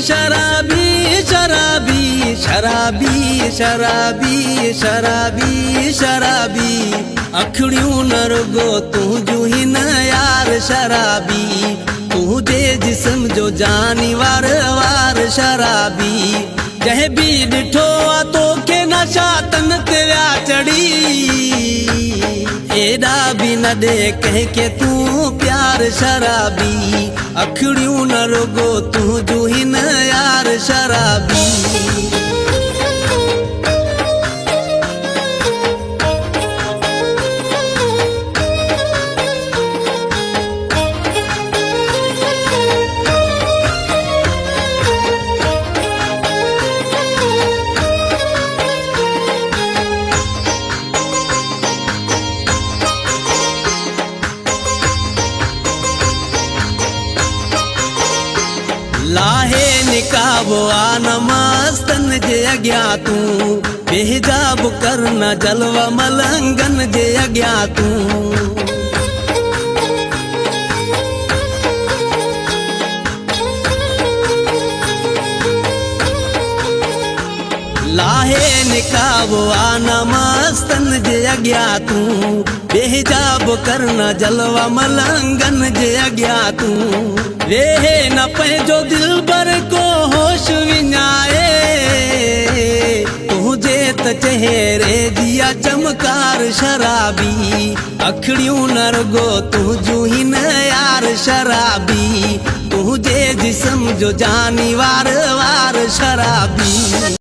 शराबी शराबी शराबी शराबी शराबी शराबी अखड़ियों न रुगो तू जो ही न यार शराबी तू जे जिस्म जो जानी वार वार शराबी जह भी डिठो तो के नशा तन तेरा चढ़ी एड़ा भी न दे कह के तू प्यार शराबी अखड़ियों न रुगो तू जो ही न यार शराबी। लाहे निकाबो आन मस्तन जे अग्या तू बेहिजाब करना जलवा मलंगन जे अग्या तू लाहे निकाबो आन मस्तन जे अग्या तू बेहिजाब करना जलवा मलंगन जे अग्या तू वेहे न पंहिंजो दिल भर को होश विञाए तुझे त चेहरे जिया चमकार शराबी अखड़ियों न रुगो तुझू ही न यार शराबी तुझे जिस्म जो जानी वार वार शराबी।